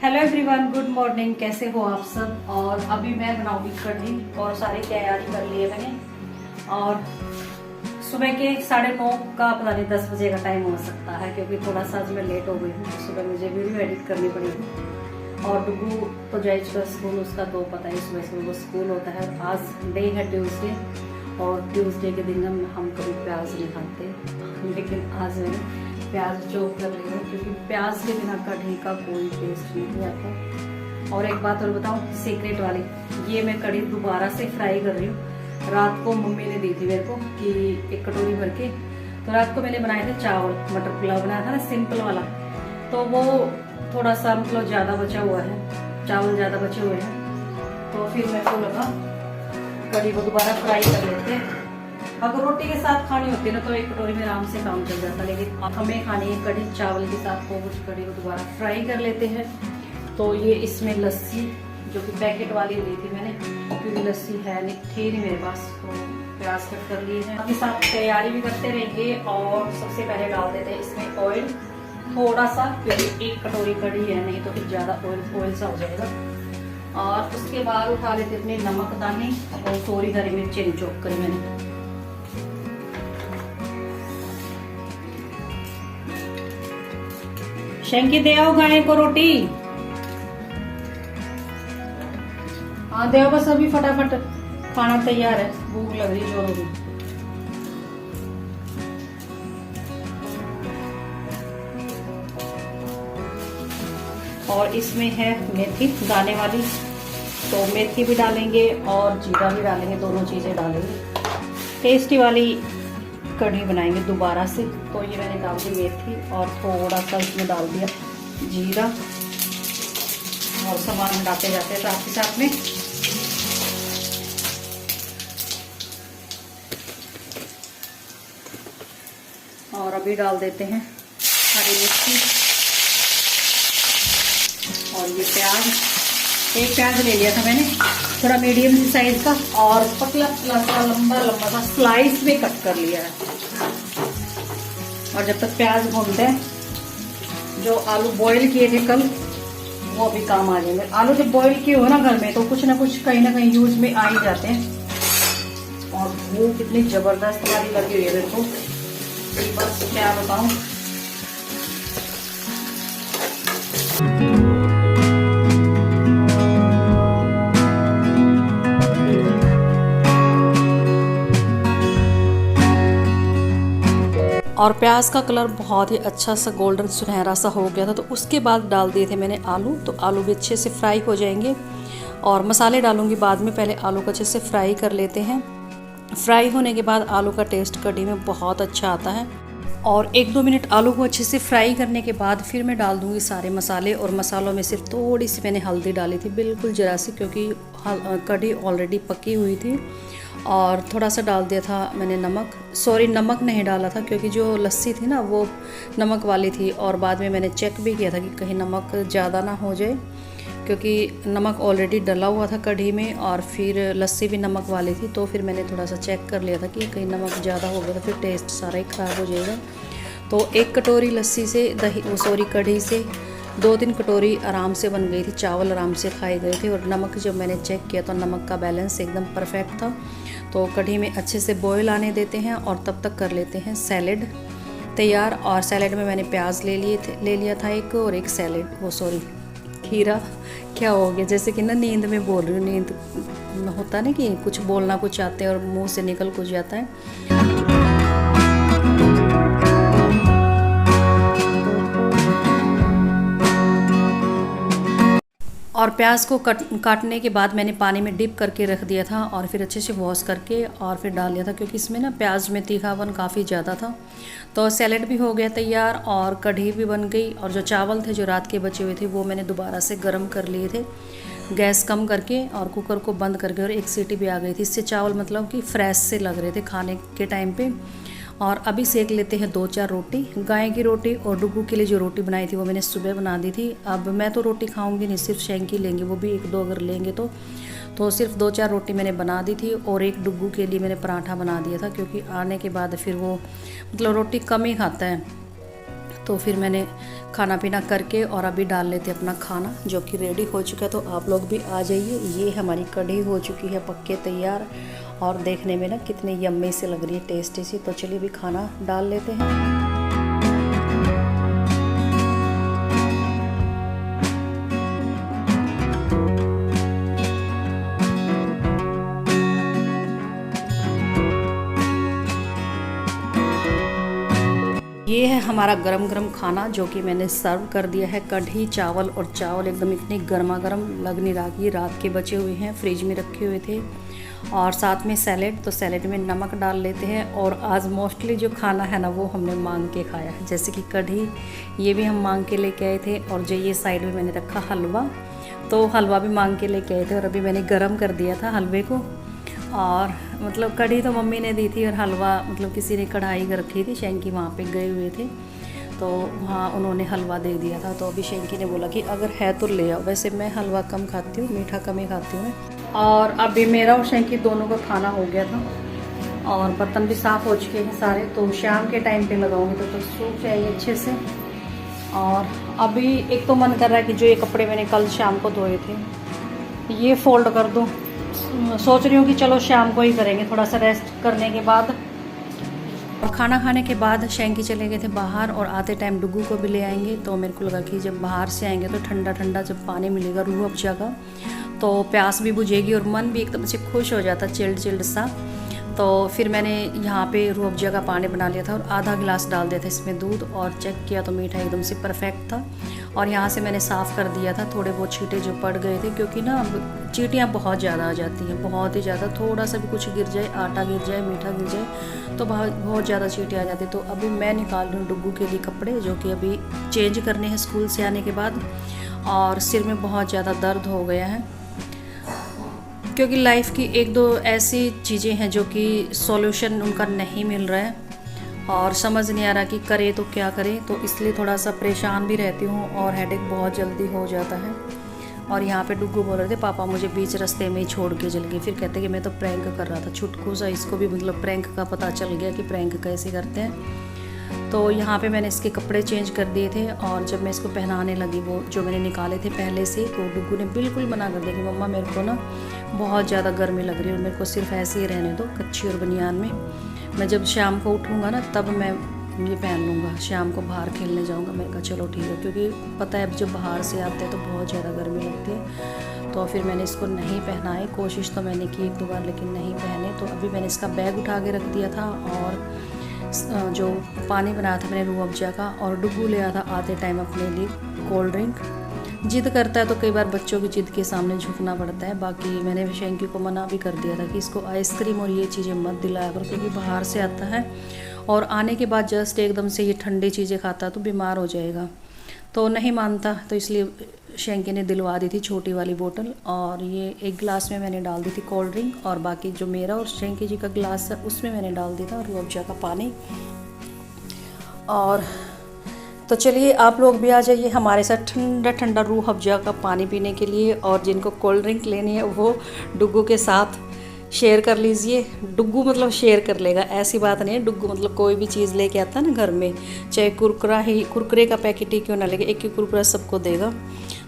Hello everyone, good morning. कैसे हो आप सब। और अभी मैं बनाऊंगी कढ़ी और सारी तैयारी कर ली है मैंने। और सुबह के 9:30 का पता नहीं 10 बजे का टाइम हो सकता है, क्योंकि थोड़ा सा आज मैं लेट हो गई हूँ। तो सुबह मुझे वीडियो एडिट करनी पड़ेगी। और डुगू तो जाए चुका स्कूल, उसका तो पता ही सुबह सुबह वो स्कूल होता है। आज डे है ट्यूसडे, और ट्यूसडे के दिन हम कभी प्याज नहीं खाते, लेकिन आज मैंने प्याज चॉप कर रही हूँ, क्योंकि प्याज के बिना कढ़ी का कोई टेस्ट नहीं आता। और एक बात और बताऊँ, सीक्रेट वाली, ये मैं कढ़ी दोबारा से फ्राई कर रही हूँ। रात को मम्मी ने दी थी मेरे को कि एक कटोरी भर के। तो रात को मैंने बनाए थे चावल, मटर पुलाव बनाया था ना सिंपल वाला। तो वो थोड़ा सा मतलब ज्यादा बचा हुआ है, चावल ज्यादा बचे हुए हैं। तो फिर मेरे को लगा कढ़ी को दोबारा फ्राई कर लेते हैं। अगर रोटी के साथ खानी होती है ना तो एक कटोरी में आराम से काम चल जाता, लेकिन हमें खानी है कढ़ी चावल के साथ, तो उस कढ़ी को दोबारा फ्राई कर लेते हैं। तो ये इसमें लस्सी जो कि पैकेट वाली ली थी मैंने, क्योंकि लस्सी है नहीं थी नहीं मेरे पास, तो प्याज कट कर लिए हैं। अभी साथ तैयारी भी करते रहेंगे। और सबसे पहले डाल देते हैं इसमें ऑयल थोड़ा सा, क्योंकि एक कटोरी कढ़ी है, नहीं तो फिर ज्यादा ऑयल सा हो जाएगा। और उसके बाद उठा लेते अपने नमक दाने और थोड़ी हरी मिर्ची चॉप करी मैंने। शंकी दे आओ गाय को रोटी। हाँ दे आओ, बस अभी फटाफट खाना तैयार है, भूख लग रही जोरों की। और इसमें है मेथी दाने वाली, तो मेथी भी डालेंगे और जीरा भी डालेंगे, दोनों चीजें डालेंगे। टेस्टी वाली कढ़ी बनाएंगे दोबारा से। तो ये मैंने डाल दी मेथी और थोड़ा सा इसमें डाल दिया जीरा, और सामान मिलाते जाते हैं साथ ही साथ में। और अभी डाल देते हैं हरी मिर्ची और ये प्याज। एक प्याज ले लिया था मैंने, थोड़ा मीडियम साइज का, और पतला पतला सा लंबा लंबा सा स्लाइस में कट कर लिया है। और जब तक प्याज भूनते हैं, जो आलू बॉईल किए थे कल, वो अभी काम आ जाएंगे। आलू जब बॉईल किए हो ना घर में, तो कुछ ना कुछ कहीं ना कहीं यूज में आ ही जाते हैं। और वो कितनी जबरदस्त वाली लगी हुई है मेरे को, बस क्या बताऊं। और प्याज का कलर बहुत ही अच्छा सा गोल्डन सुनहरा सा हो गया था। तो उसके बाद डाल दिए थे मैंने आलू। तो आलू भी अच्छे से फ्राई हो जाएंगे, और मसाले डालूंगी बाद में, पहले आलू को अच्छे से फ्राई कर लेते हैं। फ्राई होने के बाद आलू का टेस्ट कढ़ी में बहुत अच्छा आता है। और 1-2 मिनट आलू को अच्छे से फ्राई करने के बाद फिर मैं डाल दूंगी सारे मसाले। और मसालों में सिर्फ थोड़ी सी मैंने हल्दी डाली थी, बिल्कुल जरा सी, क्योंकि कढ़ी ऑलरेडी पकी हुई थी। और थोड़ा सा डाल दिया था मैंने नमक, सॉरी नमक नहीं डाला था, क्योंकि जो लस्सी थी ना वो नमक वाली थी। और बाद में मैंने चेक भी किया था कि कहीं नमक ज़्यादा ना हो जाए, क्योंकि नमक ऑलरेडी डला हुआ था कढ़ी में, और फिर लस्सी भी नमक वाली थी। तो फिर मैंने थोड़ा सा चेक कर लिया था कि कहीं नमक ज़्यादा हो गया तो फिर टेस्ट सारा ही ख़राब हो जाएगा। तो 1 कटोरी लस्सी से कढ़ी से 2-3 कटोरी आराम से बन गई थी, चावल आराम से खाए गए थे। और नमक जब मैंने चेक किया तो नमक का बैलेंस एकदम परफेक्ट था। तो कढ़ी में अच्छे से बॉयल आने देते हैं, और तब तक कर लेते हैं सैलेड तैयार। और सैलेड में मैंने प्याज ले लिया था एक, और एक खीरा। क्या हो गया, जैसे कि ना नींद में बोल रही हूँ, नींद होता है ना कि कुछ बोलना कुछ आते हैं और मुंह से निकल कुछ जाता है। और प्याज को काटने के बाद मैंने पानी में डिप करके रख दिया था, और फिर अच्छे से वॉश करके और फिर डाल दिया था, क्योंकि इसमें ना प्याज में तीखापन काफ़ी ज़्यादा था। तो सैलेड भी हो गया तैयार, और कढ़ी भी बन गई। और जो चावल थे जो रात के बचे हुए थे, वो मैंने दोबारा से गर्म कर लिए थे, गैस कम करके, और कुकर को बंद करके, और 1 सीटी भी आ गई थी। इससे चावल मतलब कि फ्रेश से लग रहे थे खाने के टाइम पे। और अभी सेक लेते हैं 2-4 रोटी, गाय की रोटी। और डुगू के लिए जो रोटी बनाई थी वो मैंने सुबह बना दी थी। अब मैं तो रोटी खाऊंगी नहीं, सिर्फ शैंकी लेंगे, वो भी 1-2 अगर लेंगे तो सिर्फ 2-4 रोटी मैंने बना दी थी। और एक डुगू के लिए मैंने पराठा बना दिया था, क्योंकि आने के बाद फिर वो मतलब रोटी कम ही खाता है। तो फिर मैंने खाना पीना करके और अभी डाल लेते अपना खाना जो कि रेडी हो चुका है। तो आप लोग भी आ जाइए। ये हमारी कढ़ी हो चुकी है पक्के तैयार और देखने में ना कितनी यम्मी से लग रही है, टेस्टी सी। तो चलिए भी खाना डाल लेते हैं। ये है हमारा गरम गरम खाना जो कि मैंने सर्व कर दिया है। कढ़ी चावल, और चावल एकदम इतने गर्मा गर्म लग नहीं रहा कि रात के बचे हुए हैं, फ्रिज में रखे हुए थे। और साथ में सैलेड, तो सैलेड में नमक डाल लेते हैं। और आज मोस्टली जो खाना है ना वो हमने मांग के खाया है, जैसे कि कढ़ी ये भी हम मांग के लेके आए थे। और जो ये साइड में मैंने रखा हलवा, तो हलवा भी मांग के लेके आए थे और अभी मैंने गरम कर दिया था हलवे को। और मतलब कढ़ी तो मम्मी ने दी थी और हलवा मतलब किसी ने कढ़ाई कर रखी थी, शैंकी वहाँ पे गए हुए थे तो वहाँ उन्होंने हलवा दे दिया था। तो अभी शैंकी ने बोला कि अगर है तो ले आओ। वैसे मैं हलवा कम खाती हूँ, मीठा कम ही खाती हूँ मैं। और अभी मेरा और शैंकी दोनों का खाना हो गया था और बर्तन भी साफ़ हो चुके हैं सारे। तो शाम के टाइम पे लगाऊंगी तो सूख जाएगी अच्छे से। और अभी एक तो मन कर रहा है कि जो ये कपड़े मैंने कल शाम को धोए थे ये फोल्ड कर दूँ। सोच रही हूँ कि चलो शाम को ही करेंगे, थोड़ा सा रेस्ट करने के बाद। और खाना खाने के बाद शैंकी चले गए थे बाहर और आते टाइम डुगू को भी ले आएंगे। तो मेरे को लगा कि जब बाहर से आएंगे तो ठंडा ठंडा जब पानी मिलेगा रूह अफ़ज़ा का तो प्यास भी बुझेगी और मन भी एकदम से खुश हो जाता, चिल्ड चिल्ड सा। तो फिर मैंने यहाँ पे रूह अफ़ज़ा का पानी बना लिया था और आधा गिलास डाल दिया था इसमें दूध और चेक किया तो मीठा एकदम से परफेक्ट था। और यहाँ से मैंने साफ़ कर दिया था थोड़े बहुत छींटे जो पड़ गए थे, क्योंकि ना चींटियाँ बहुत ज़्यादा आ जाती हैं, बहुत ही ज़्यादा। थोड़ा सा भी कुछ गिर जाए, आटा गिर जाए, मीठा गिर जाए तो बहुत ज़्यादा चींटियाँ आ जाती। तो अभी मैं निकाल रही हूँ डुग्गू के लिए कपड़े जो कि अभी चेंज करने हैं स्कूल से आने के बाद। और सिर में बहुत ज़्यादा दर्द हो गया है, क्योंकि लाइफ की एक दो ऐसी चीज़ें हैं जो कि सॉल्यूशन उनका नहीं मिल रहा है और समझ नहीं आ रहा कि करे तो क्या करे। तो इसलिए थोड़ा सा परेशान भी रहती हूँ और हेडेक बहुत जल्दी हो जाता है। और यहाँ पे डुग्गू बोल रहे थे पापा मुझे बीच रास्ते में ही छोड़ के चल गए। फिर कहते कि मैं तो प्रैंक कर रहा था, छुटकू सा। इसको भी मतलब प्रैंक का पता चल गया कि प्रैंक कैसे करते हैं। तो यहाँ पे मैंने इसके कपड़े चेंज कर दिए थे और जब मैं इसको पहनाने लगी वो जो मैंने निकाले थे पहले से, तो डुग्गू ने बिल्कुल मना कर दिया कि मम्मा मेरे को ना बहुत ज़्यादा गर्मी लग रही है और मेरे को सिर्फ ऐसे ही रहने दो कच्ची और बनियान में। मैं जब शाम को उठूँगा ना तब मैं ये पहन लूँगा, शाम को बाहर खेलने जाऊँगा। मैंने कहा चलो ठीक है, क्योंकि पता है अब जब बाहर से आते हैं तो बहुत ज़्यादा गर्मी लगती है। तो फिर मैंने इसको नहीं पहनाए, कोशिश तो मैंने की एक दो बार लेकिन नहीं पहने। तो अभी मैंने इसका बैग उठा के रख दिया था और जो पानी बनाया था मैंने रूह अफ़ज़ा का। और डुग्गू ले आया था आते टाइम अपने लिए कोल्ड ड्रिंक। जिद करता है तो कई बार बच्चों की जिद के सामने झुकना पड़ता है। बाकी मैंने शैंकी को मना भी कर दिया था कि इसको आइसक्रीम और ये चीज़ें मत दिलाया करो, क्योंकि बाहर से आता है और आने के बाद जस्ट एकदम से ये ठंडी चीज़ें खाता तो बीमार हो जाएगा। तो नहीं मानता, तो इसलिए शैंकी ने दिलवा दी थी छोटी वाली बोतल। और ये एक गिलास में मैंने डाल दी थी कोल्ड ड्रिंक और बाकी जो मेरा और शैंकी जी का गिलास है उसमें मैंने डाल दिया था रूह अफ़ज़ा का पानी। और तो चलिए आप लोग भी आ जाइए हमारे साथ ठंडा ठंडा रूह अफ़ज़ा का पानी पीने के लिए। और जिनको कोल्ड ड्रिंक लेनी है वो डुग्गू के साथ शेयर कर लीजिए। डुग्गू मतलब शेयर कर लेगा, ऐसी बात नहीं है। डुग्गू मतलब कोई भी चीज़ लेके आता है ना घर में, चाहे कुरकुरे का पैकेट ही क्यों ना लेके, एक ही कुरकुरा सबको देगा।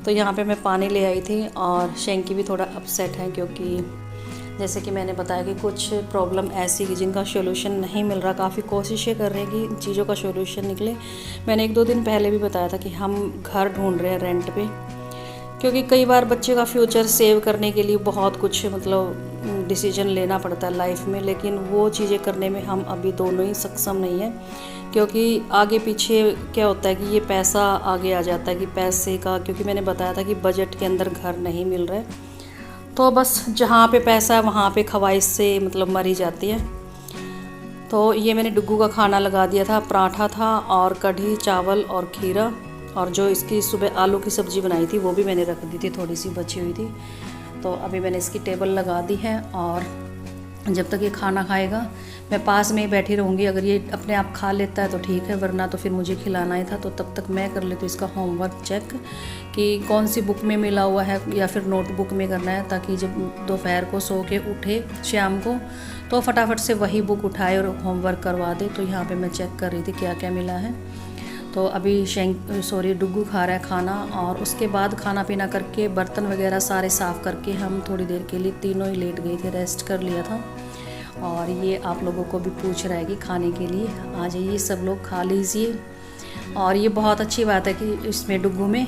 तो यहाँ पे मैं पानी ले आई थी और शैंकी भी थोड़ा अपसेट है, क्योंकि जैसे कि मैंने बताया कि कुछ प्रॉब्लम ऐसी कि जिनका सोल्यूशन नहीं मिल रहा। काफ़ी कोशिशें कर रहे हैं कि इन चीज़ों का सोल्यूशन निकले। मैंने एक दो दिन पहले भी बताया था कि हम घर ढूंढ रहे हैं रेंट पे, क्योंकि कई बार बच्चे का फ्यूचर सेव करने के लिए बहुत कुछ मतलब डिसीजन लेना पड़ता है लाइफ में, लेकिन वो चीज़ें करने में हम अभी दोनों ही सक्षम नहीं हैं। क्योंकि आगे पीछे क्या होता है कि ये पैसा आगे आ जाता है कि पैसे का, क्योंकि मैंने बताया था कि बजट के अंदर घर नहीं मिल रहा है। तो बस जहाँ पे पैसा है वहाँ पे ख्वाहिश से मतलब मरी जाती है। तो ये मैंने डुग्गू का खाना लगा दिया था, पराठा था और कढ़ी चावल और खीरा। और जो इसकी सुबह आलू की सब्ज़ी बनाई थी वो भी मैंने रख दी थी, थोड़ी सी बची हुई थी। तो अभी मैंने इसकी टेबल लगा दी है और जब तक ये खाना खाएगा मैं पास में ही बैठी रहूँगी। अगर ये अपने आप खा लेता है तो ठीक है, वरना तो फिर मुझे खिलाना ही था। तो तब तक मैं कर लेती हूँ इसका होमवर्क चेक कि कौन सी बुक में मिला हुआ है या फिर नोटबुक में करना है, ताकि जब दोपहर को सो के उठे शाम को तो फटाफट से वही बुक उठाए और होमवर्क करवा दे। तो यहाँ पे मैं चेक कर रही थी क्या क्या मिला है। तो अभी डुग्गू खा रहा है खाना, और उसके बाद खाना पीना करके बर्तन वगैरह सारे साफ़ करके हम थोड़ी देर के लिए तीनों ही लेट गए थे, रेस्ट कर लिया था। और ये आप लोगों को भी पूछ रहा है कि खाने के लिए आ जाइए, सब लोग खा लीजिए। और ये बहुत अच्छी बात है कि इसमें डुग्गू में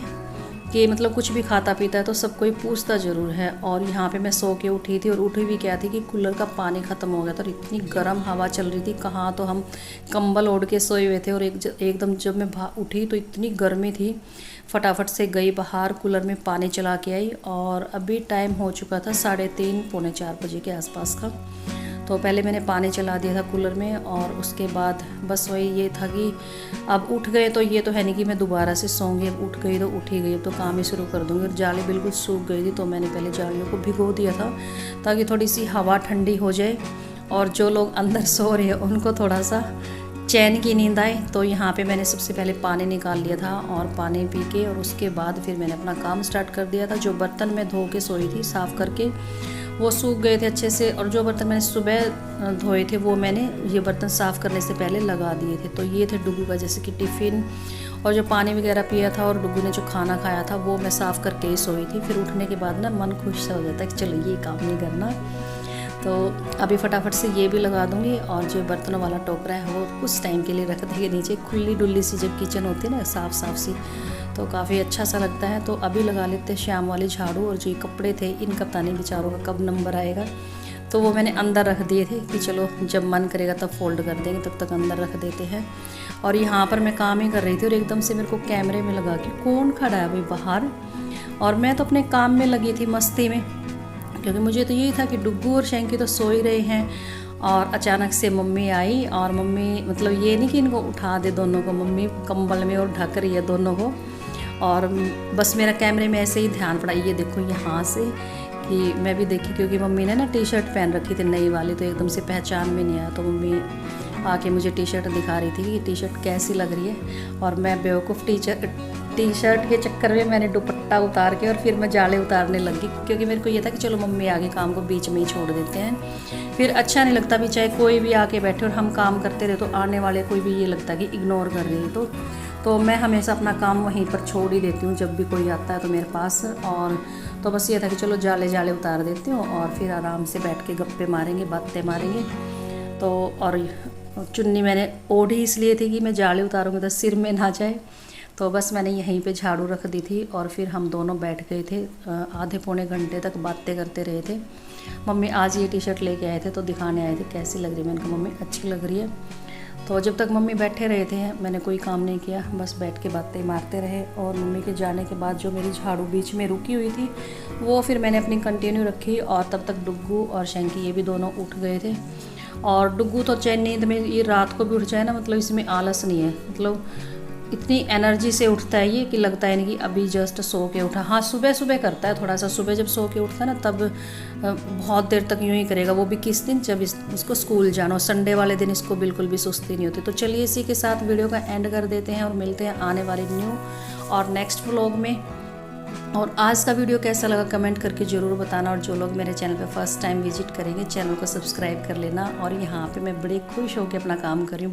कि मतलब कुछ भी खाता पीता है तो सब कोई पूछता ज़रूर है। और यहाँ पे मैं सो के उठी थी, और उठी भी क्या थी कि कूलर का पानी ख़त्म हो गया था, और इतनी गर्म हवा चल रही थी, कहाँ तो हम कंबल ओढ़ के सोए हुए थे। और एकदम जब मैं उठी तो इतनी गर्मी थी, फटाफट से गई बाहर, कूलर में पानी चला के आई। और अभी टाइम हो चुका था 3:30 पौने 4 बजे के आसपास का। तो पहले मैंने पानी चला दिया था कूलर में, और उसके बाद बस वही ये था कि अब उठ गए तो ये तो है नहीं कि मैं दोबारा से सोऊंगी, अब उठ गई तो उठ ही गई, अब तो काम ही शुरू कर दूँगी। और जाली बिल्कुल सूख गई थी, तो मैंने पहले जालियों को भिगो दिया था ताकि थोड़ी सी हवा ठंडी हो जाए, और जो लोग अंदर सो रहे हैं उनको थोड़ा सा चैन की नींद आए। तो यहाँ पे मैंने सबसे पहले पानी निकाल लिया था, और पानी पी के और उसके बाद फिर मैंने अपना काम स्टार्ट कर दिया था। जो बर्तन मैं धो के सोई थी साफ़ करके, वो सूख गए थे अच्छे से, और जो बर्तन मैंने सुबह धोए थे वो मैंने ये बर्तन साफ़ करने से पहले लगा दिए थे। तो ये थे डुग्गू का जैसे कि टिफ़िन, और जो पानी वगैरह पिया था, और डुग्गू ने जो खाना खाया था वो मैं साफ़ करके ही सोई थी। फिर उठने के बाद ना मन खुश सा हो जाता है कि चलो ये काम नहीं करना। तो अभी फटाफट से ये भी लगा दूँगी, और जो बर्तनों वाला टोकरा है वो कुछ टाइम के लिए रख देंगे नीचे। खुली डुल्ली सी जब किचन होती है ना, साफ़ साफ़ सी, तो काफ़ी अच्छा सा लगता है। तो अभी लगा लेते हैं शाम वाली झाड़ू। और जो कपड़े थे इनका पता नहीं बेचारों का कब नंबर आएगा, तो वो मैंने अंदर रख दिए थे कि चलो जब मन करेगा तब फोल्ड कर देंगे, तब तक अंदर रख देते हैं। और यहाँ पर मैं काम ही कर रही थी, और एकदम से मेरे को कैमरे में लगा कि कौन खड़ा है अभी बाहर, और मैं तो अपने काम में लगी थी मस्ती में, क्योंकि मुझे तो यही था कि डुग्गू और शैंकी तो सो ही रहे हैं। और अचानक से मम्मी आई, और मम्मी मतलब ये नहीं कि इनको उठा दे दोनों को, मम्मी कंबल में और ढक रही है दोनों को। और बस मेरा कैमरे में ऐसे ही ध्यान पड़ा, ये देखो यहाँ से कि मैं भी देखी, क्योंकि मम्मी ने ना टी-शर्ट पहन रखी थी नई वाली, तो एकदम से पहचान में नहीं आया। तो मम्मी आके मुझे टी-शर्ट दिखा रही थी कि टी-शर्ट कैसी लग रही है, और मैं बेवकूफ़ टी-शर्ट के चक्कर में मैंने दुपट्टा उतार के और फिर मैं जाले उतारने लगी, क्योंकि मेरे को ये था कि चलो मम्मी आगे काम को बीच में ही छोड़ देते हैं, फिर अच्छा नहीं लगता भी, चाहे कोई भी आके बैठे और हम काम करते रहे तो आने वाले कोई भी ये लगता है कि इग्नोर कर रही है। तो मैं हमेशा अपना काम वहीं पर छोड़ ही देती हूँ जब भी कोई आता है तो मेरे पास। और तो बस ये था कि चलो जाले उतार देती हूँ, और फिर आराम से बैठ के गप्पे मारेंगे, बातें मारेंगे। तो और चुन्नी मैंने ओढ़ी इसलिए थी कि मैं जाले उतारूँगी तो सिर में ना जाए, तो बस मैंने यहीं पे झाड़ू रख दी थी। और फिर हम दोनों बैठ गए थे, आधे पौने घंटे तक बातें करते रहे थे। मम्मी आज ये टी-शर्ट लेके आए थे तो दिखाने आए थे कैसी लग रही है, मैंने कहा मम्मी अच्छी लग रही है। तो जब तक मम्मी बैठे रहे थे मैंने कोई काम नहीं किया, बस बैठ के बातें मारते रहे। और मम्मी के जाने के बाद जो मेरी झाड़ू बीच में रुकी हुई थी वो फिर मैंने अपनी कंटिन्यू रखी, और तब तक डुग्गू और शैंकी ये भी दोनों उठ गए थे। और डुग्गू तो चैन नींद में ये रात को भी उठ जाए ना, मतलब इसमें आलस नहीं है, मतलब इतनी एनर्जी से उठता है ये कि लगता है नहीं कि अभी जस्ट सो के उठा। हाँ सुबह करता है थोड़ा सा, सुबह जब सो के उठता है ना तब बहुत देर तक यूँ ही करेगा, वो भी किस दिन जब इसको स्कूल जाना हो, संडे वाले दिन इसको बिल्कुल भी सुस्ती नहीं होती। तो चलिए इसी के साथ वीडियो का एंड कर देते हैं, और मिलते हैं आने वाले न्यू और नेक्स्ट व्लॉग में। और आज का वीडियो कैसा लगा कमेंट करके ज़रूर बताना, और जो लोग मेरे चैनल पे फर्स्ट टाइम विजिट करेंगे चैनल को सब्सक्राइब कर लेना। और यहाँ पे मैं बड़े खुश होकर अपना काम कर रही हूँ।